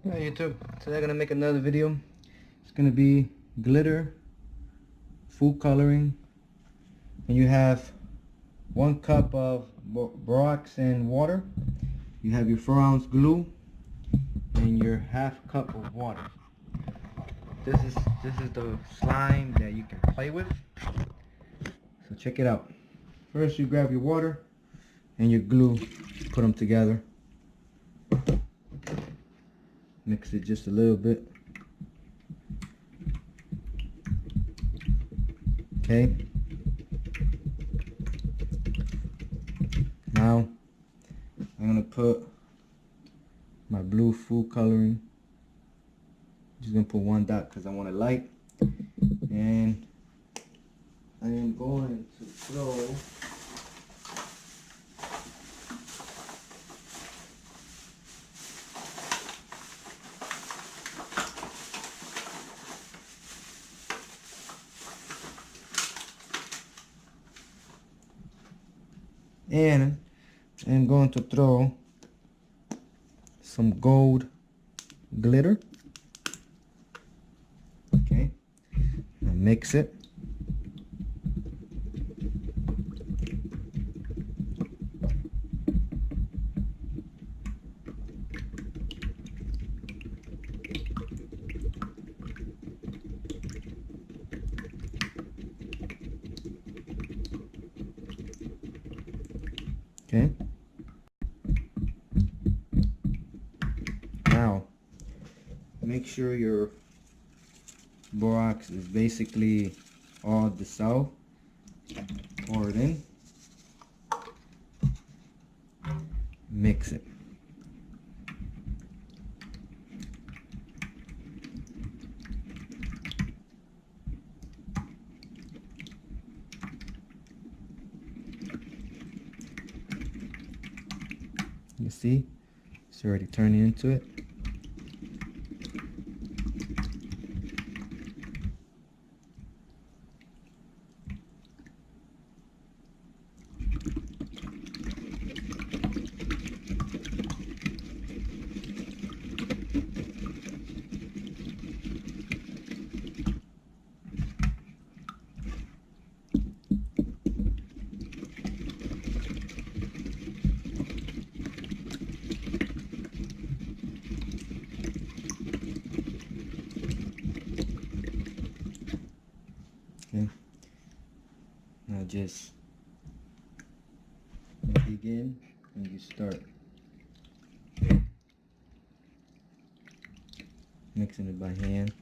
Hi YouTube, today I'm gonna make another video. It's gonna be glitter, food coloring, and you have 1 cup of borax and water. You have your 4-ounce glue and your ½ cup of water. This is the slime that you can play with. So check it out. First, you grab your water and your glue, put them together. Mix it just a little bit. Okay. Now I'm gonna put my blue food coloring. Just gonna put 1 dot because I want it light. And I am going to throw and I'm going to throw some gold glitter. Okay, now mix it. Okay, now make sure your borax is basically all dissolved. Pour it in, mix it. You see, it's already turning into it. Okay, now just begin and you start mixing it by hand.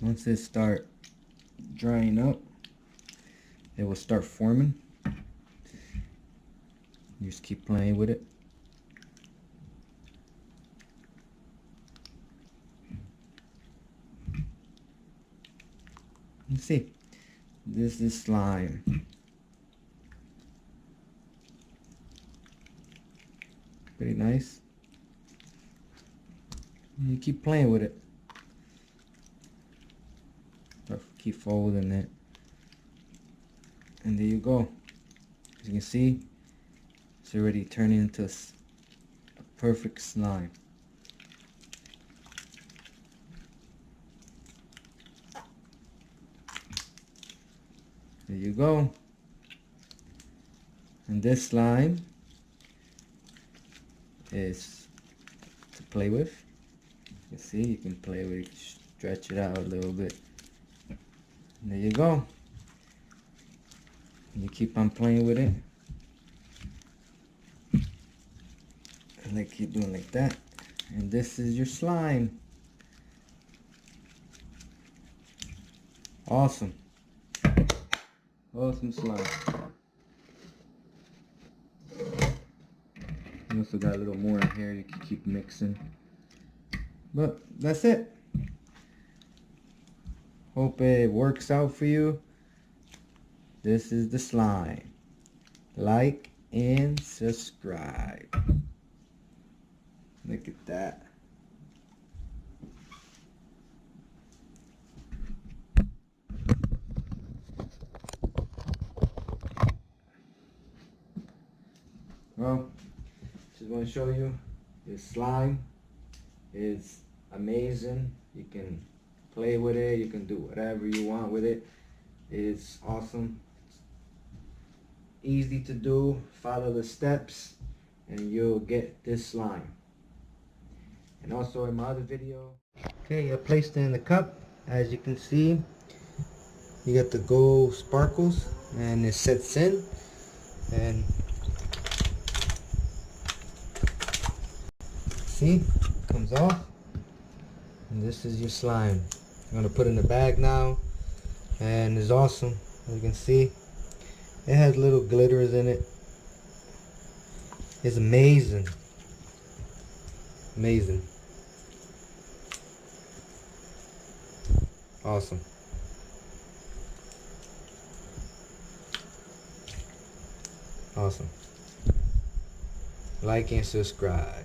Once it start drying up, it will start forming. You just keep playing with it. You see, this is slime. Pretty nice. You keep playing with it. Keep folding it. And there you go. As you can see, it's already turning into a perfect slime. There you go. And this slime is to play with. You can see, you can play with it, stretch it out a little bit. And there you go. And you keep on playing with it. And they keep doing like that. And this is your slime. Awesome. Awesome slime. You also got a little more in here you can keep mixing. But that's it. Hope it works out for you. This is the slime. Like and subscribe. Look at that. Well, just want to show you this slime is amazing. You can play with it, you can do whatever you want with it. It's awesome. It's easy to do. Follow the steps and you'll get this slime. And also in my other video. Okay, I placed it in the cup. As you can see, you got the gold sparkles and it sets in, and see, comes off, and this is your slime. I'm gonna put it in the bag now, and it's awesome. As you can see, it has little glitters in it. It's amazing. Amazing. Awesome. Awesome. Like and subscribe.